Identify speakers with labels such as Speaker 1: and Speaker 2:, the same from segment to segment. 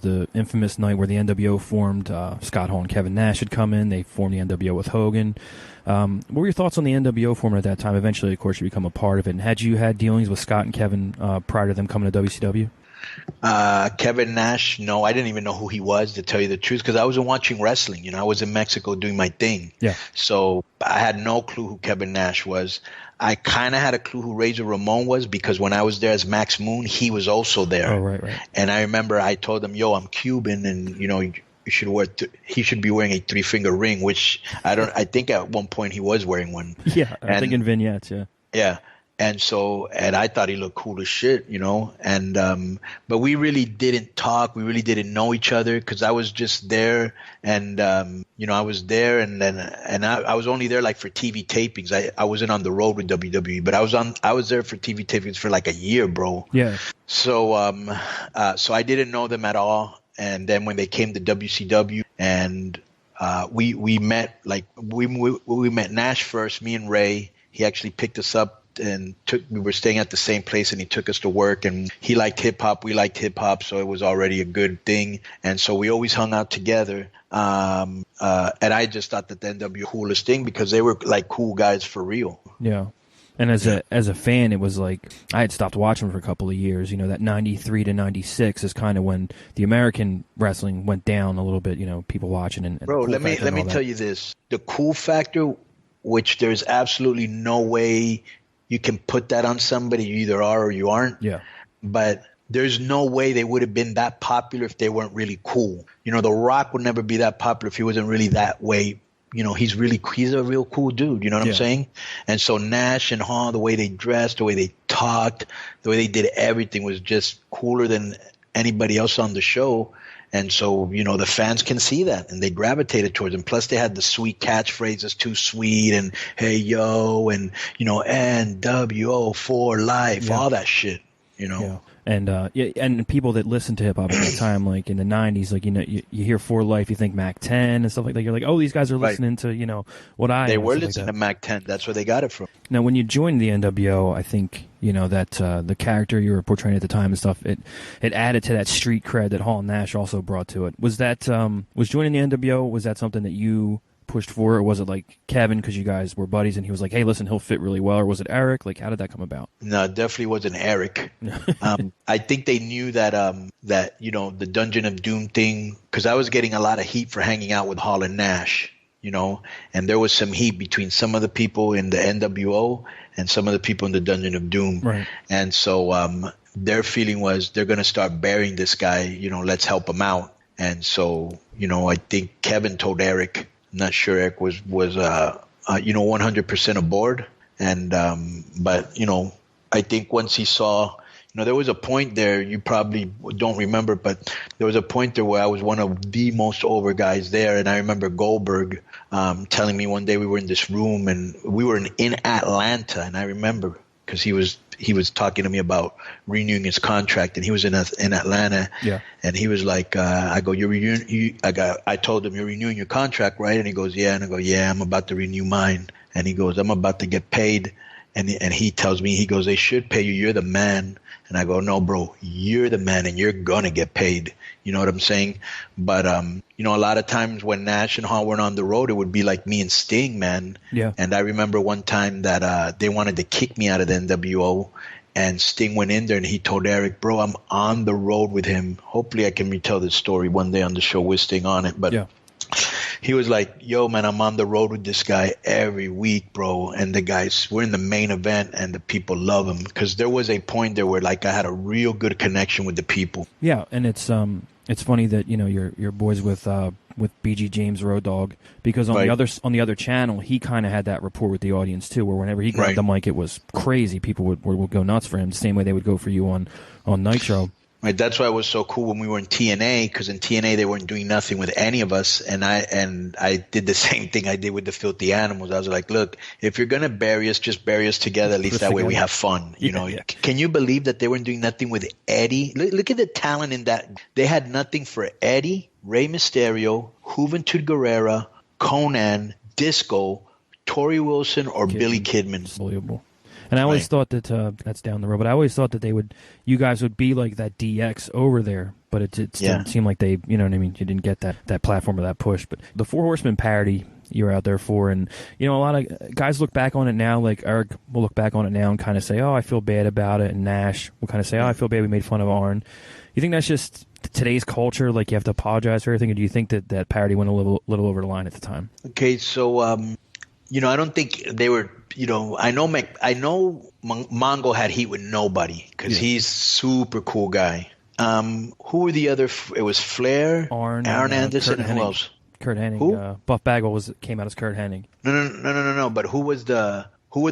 Speaker 1: The infamous night where the NWO formed. Scott Hall and Kevin Nash had come in. They formed the NWO with Hogan. What were your thoughts on the NWO forming at that time? Eventually, of course, you become a part of it. And had you had dealings with Scott and Kevin prior to them coming to WCW?
Speaker 2: Kevin Nash, no, I didn't even know who he was, to tell you the truth, because I wasn't watching wrestling. You know, I was in Mexico doing my thing.
Speaker 1: Yeah.
Speaker 2: So I had no clue who Kevin Nash was. I kind of had a clue who Razor Ramon was, because when I was there as Max Moon, he was also there.
Speaker 1: Oh, right.
Speaker 2: And I remember I told him, yo, I'm Cuban, and, you know, you should wear he should be wearing a 3-finger ring, which I think at one point he was wearing one.
Speaker 1: Yeah, I think in vignettes, yeah.
Speaker 2: Yeah. And I thought he looked cool as shit, you know, and, but we really didn't talk. We really didn't know each other, because I was just there, and, you know, I was there, and I was only there like for TV tapings. I wasn't on the road with WWE, but I was there for TV tapings for like a year, bro.
Speaker 1: Yeah.
Speaker 2: So, so I didn't know them at all. And then when they came to WCW, and, we met, like, we met Nash first, me and Ray. He actually picked us up, and we were staying at the same place, and he took us to work, and he liked hip hop, we liked hip hop, so it was already a good thing. And so we always hung out together. And I just thought that the NWO coolest thing, because they were like cool guys for real.
Speaker 1: Yeah. And as a fan, it was like I had stopped watching for a couple of years. You know, that 93 to 96 is kind of when the American wrestling went down a little bit. You know, people watching and
Speaker 2: bro,
Speaker 1: cool
Speaker 2: let me tell you this: the cool factor, which there's absolutely no way you can put that on somebody. You either are or you aren't. Yeah. But there's no way they would have been that popular if they weren't really cool. You know, The Rock would never be that popular if he wasn't really that way. You know, he's a real cool dude. You know what I'm saying? And so Nash and Hall, the way they dressed, the way they talked, the way they did everything was just cooler than anybody else on the show. And so, you know, the fans can see that, and they gravitated towards him. Plus, they had the sweet catchphrases, too sweet, and hey, yo, and, you know, NWO for life, all that shit, you know.
Speaker 1: Yeah. And people that listen to hip hop at that time, like in the 90s, like, you know, you hear For Life, you think Mac 10 and stuff like that. You're like, oh, these guys are listening to, you know, what I.
Speaker 2: They were listening to Mac 10. That's where they got it from.
Speaker 1: Now, when you joined the NWO, I think, you know, that the character you were portraying at the time and stuff, it added to that street cred that Hall and Nash also brought to it. Was that was joining the NWO? Was that something that you pushed for, or was it like Kevin, because you guys were buddies and he was like, hey, listen, he'll fit really well, or was it Eric? Like, how did that come about?
Speaker 2: No, it definitely wasn't Eric. I think they knew that you know, the Dungeon of Doom thing, because I was getting a lot of heat for hanging out with Hall and Nash, you know, and there was some heat between some of the people in the NWO and some of the people in the Dungeon of Doom.
Speaker 1: Right.
Speaker 2: And so their feeling was, they're going to start burying this guy, you know, let's help him out. And so, you know, I think Kevin told Eric. I'm not sure Eric was you know, 100% aboard. And but, you know, I think once he saw, you know, there was a point there, you probably don't remember, but there was a point there where I was one of the most over guys there. And I remember Goldberg telling me one day, we were in this room, and we were in Atlanta. And I remember, because he was talking to me about renewing his contract, and he was in Atlanta. Yeah. And he was like, I go, I told him, you're renewing your contract, right? And he goes, yeah. And I go, yeah, I'm about to renew mine. And he goes, I'm about to get paid. And he tells me, he goes, they should pay you. You're the man. And I go, no, bro, you're the man, and you're going to get paid. You know what I'm saying? But, you know, a lot of times when Nash and Hall weren't on the road, it would be like me and Sting, man. Yeah. And I remember one time that they wanted to kick me out of the NWO, and Sting went in there and he told Eric, bro, I'm on the road with him. Hopefully I can retell this story one day on the show with Sting on it. But yeah. He was like, yo, man, I'm on the road with this guy every week, bro. And the guys, we're in the main event, and the people love him. Because there was a point there where, like, I had a real good connection with the people.
Speaker 1: Yeah, and it's funny that, you know, you're boys with BG James Road Dogg, because on the other channel, he kind of had that rapport with the audience too, where whenever he grabbed the mic, it was crazy. People would go nuts for him, the same way they would go for you on Nitro.
Speaker 2: Right, that's why it was so cool when we were in TNA, because in TNA they weren't doing nothing with any of us, and I did the same thing I did with the Filthy Animals. I was like, look, if you're gonna bury us, just bury us together. At least that way we have fun. You know, Can you believe that they weren't doing nothing with Eddie? Look at the talent in that. They had nothing for Eddie, Rey Mysterio, Juventud Guerrera, Konnan, Disco, Tori Wilson, or Billy Kidman.
Speaker 1: Unbelievable. And I always thought that that's down the road, but I always thought that you guys would be like that DX over there, but it didn't seem like they, you know what I mean? You didn't get that platform or that push. But the Four Horsemen parody you're out there for, and a lot of guys look back on it now, like Eric will look back on it now and kind of say, oh, I feel bad about it, and Nash will kind of say, oh, I feel bad we made fun of Arn. You think that's just today's culture, like you have to apologize for everything, or do you think that parody went a little over the line at the time?
Speaker 2: Okay, so I don't think they were. I know Mongo had heat with nobody because he's super cool guy. Who were the other? It was Flair,
Speaker 1: Arn
Speaker 2: Anderson, and who else?
Speaker 1: Kurt Hennig.
Speaker 2: Who?
Speaker 1: Buff Bagwell came out as Kurt Hennig.
Speaker 2: No. But who were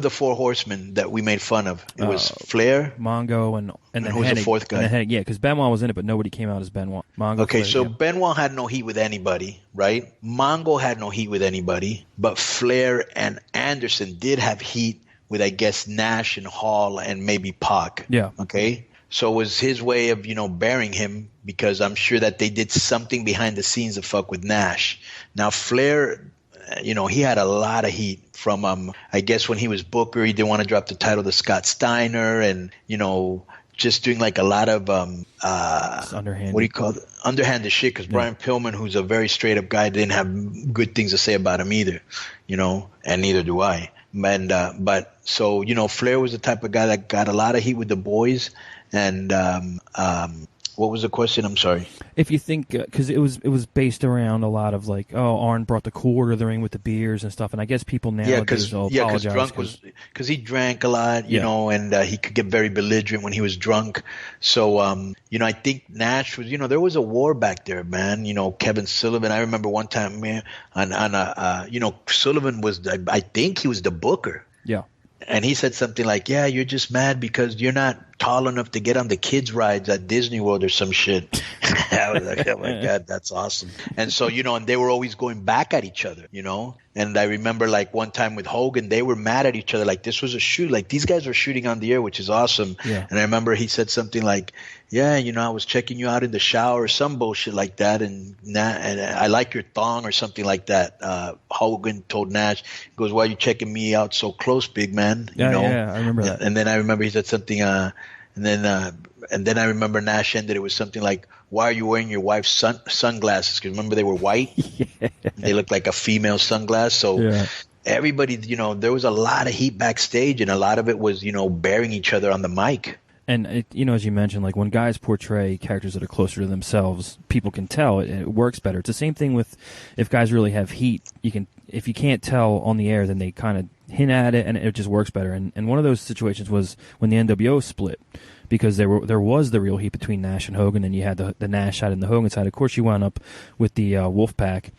Speaker 2: the Four Horsemen that we made fun of? It was Flair,
Speaker 1: Mongo, and then
Speaker 2: who was
Speaker 1: Hennig,
Speaker 2: the fourth guy?
Speaker 1: And then Hennig, because Benoit was in it, but nobody came out as Benoit. Mongo,
Speaker 2: okay,
Speaker 1: Flair,
Speaker 2: so Benoit had no heat with anybody, right? Mongo had no heat with anybody, but Flair and Anderson did have heat with, I guess, Nash and Hall and maybe Pac.
Speaker 1: Yeah.
Speaker 2: Okay. So it was his way of, burying him, because I'm sure that they did something behind the scenes to fuck with Nash. Now, Flair, he had a lot of heat from, I guess when he was Booker, he didn't want to drop the title to Scott Steiner and, just doing like a lot of,
Speaker 1: underhanded.
Speaker 2: What do you call it? Underhanded shit, because Brian Pillman, who's a very straight up guy, didn't have good things to say about him either, and neither do I. And, but so, Flair was the type of guy that got a lot of heat with the boys. And what was the question? I'm sorry.
Speaker 1: If you think, because it was based around a lot of like, oh, Arn brought the cooler to the ring with the beers and stuff, and I guess people nowadays will apologize.
Speaker 2: Because he drank a lot, and he could get very belligerent when he was drunk. So, I think Nash was, there was a war back there, man. Kevin Sullivan. I remember one time, man, Sullivan was, I think he was the booker.
Speaker 1: Yeah.
Speaker 2: And he said something like, yeah, you're just mad because you're not tall enough to get on the kids' rides at Disney World or some shit. I was like, oh, my God, that's awesome. And so, and they were always going back at each other, And I remember, like, one time with Hogan, they were mad at each other. Like, this was a shoot. Like, these guys were shooting on the air, which is awesome.
Speaker 1: Yeah.
Speaker 2: And I remember he said something like, yeah, I was checking you out in the shower or some bullshit like that. And I like your thong or something like that. Hogan told Nash, he goes, why are you checking me out so close, big man?
Speaker 1: Yeah, I remember that.
Speaker 2: And then I remember he said something, and then I remember Nash ended it with something like, why are you wearing your wife's sunglasses? Because remember, they were white. Yeah. They looked like a female sunglass. So everybody, there was a lot of heat backstage, and a lot of it was, bearing each other on the mic.
Speaker 1: And, as you mentioned, like when guys portray characters that are closer to themselves, people can tell it works better. It's the same thing with if guys really have heat. If you can't tell on the air, then they kind of hint at it, and it just works better. And one of those situations was when the NWO split, because there was the real heat between Nash and Hogan, and you had the Nash side and the Hogan side. Of course, you wound up with the Wolfpack.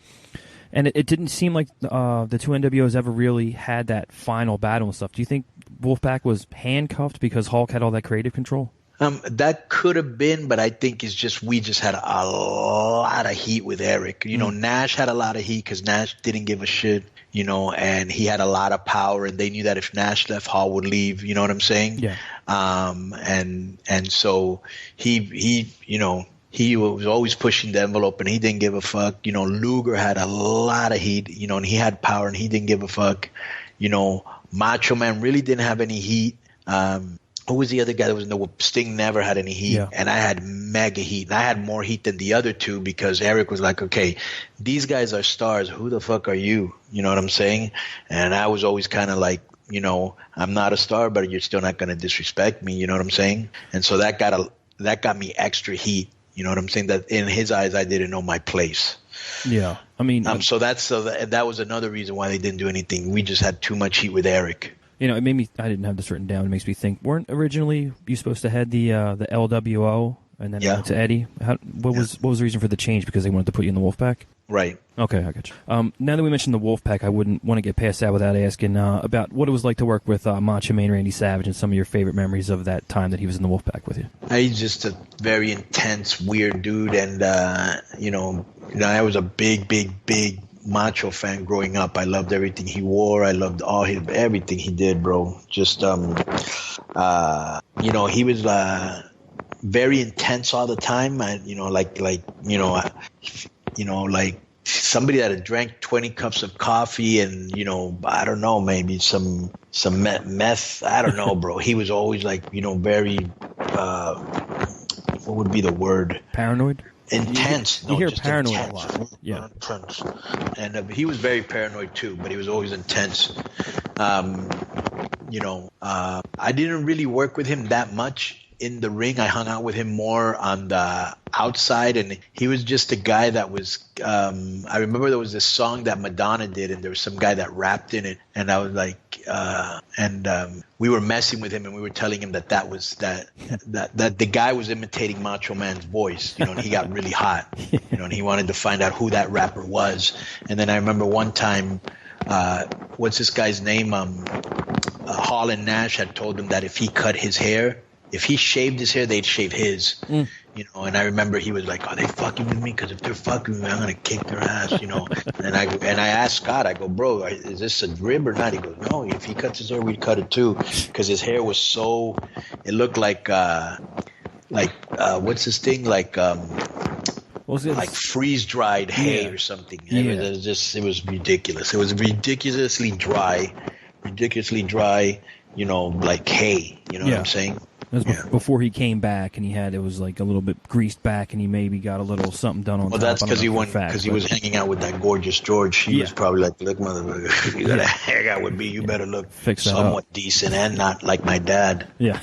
Speaker 1: And it didn't seem like the two NWOs ever really had that final battle and stuff. Do you think Wolfpack was handcuffed because Hulk had all that creative control?
Speaker 2: That could have been, but I think we just had a lot of heat with Eric. Nash had a lot of heat because Nash didn't give a shit, and he had a lot of power, and they knew that if Nash left, Hall would leave. You know what I'm saying?
Speaker 1: Yeah.
Speaker 2: And so he was always pushing the envelope, and he didn't give a fuck. Luger had a lot of heat, and he had power, and he didn't give a fuck. Macho Man really didn't have any heat. Who was the other guy that was Sting never had any heat, and I had mega heat. And I had more heat than the other two because Eric was like, okay, these guys are stars. Who the fuck are you? You know what I'm saying? And I was always kind of like, I'm not a star, but you're still not going to disrespect me. You know what I'm saying? And so that got me extra heat. You know what I'm saying? That in his eyes, I didn't know my place.
Speaker 1: Yeah, I mean,
Speaker 2: so that was another reason why they didn't do anything. We just had too much heat with Eric.
Speaker 1: It made me. I didn't have this written down. It makes me think. Weren't originally you supposed to head the LWO and then went to Eddie? What was the reason for the change? Because they wanted to put you in the Wolfpack.
Speaker 2: Right.
Speaker 1: Okay, I got you. Now that we mentioned the Wolfpack, I wouldn't want to get past that without asking about what it was like to work with Macho Man Randy Savage and some of your favorite memories of that time that he was in the Wolfpack with you.
Speaker 2: He's just a very intense, weird dude, and I was a big Macho fan growing up. I loved everything he wore. I loved everything he did, bro. Just he was very intense all the time. somebody that had drank 20 cups of coffee and, you know, I don't know, maybe some meth. I don't know, bro. He was always like, you know, very, what would be the word?
Speaker 1: Paranoid?
Speaker 2: Intense.
Speaker 1: You hear
Speaker 2: just
Speaker 1: paranoid
Speaker 2: intense.
Speaker 1: a lot. Yeah.
Speaker 2: Intense. And he was very paranoid too, but he was always intense. You know, I didn't really work with him that much in the ring. I hung out with him more on the outside, and he was just a guy that was I remember there was this song that Madonna did, and there was some guy that rapped in it, and I was like we were messing with him, and we were telling him that the guy was imitating Macho Man's voice, you know, and he got really hot, you know, and he wanted to find out who that rapper was. And then I remember one time, what's this guy's name? Hall and Nash had told him that if he cut his hair, if he shaved his hair, they'd shave his. You know, and I remember he was like, "Are they fucking with me? Because if they're fucking with me, I'm gonna kick their ass." You know, and I asked Scott, I go, "Bro, is this a rib or not?" He goes, "No, if he cuts his hair, we'd cut it too," because his hair was so, it looked like what's this thing like freeze dried hay or something. It was ridiculous. It was ridiculously dry, you know, like hay. You know what I'm saying?
Speaker 1: That was before he came back, and it was like a little bit greased back, and he maybe got a little something done on top.
Speaker 2: Well, that's because he was hanging out with that gorgeous George. He was probably like, "Look, motherfucker, if you gotta hang out with me, you better look somewhat decent and not like my dad."
Speaker 1: Yeah.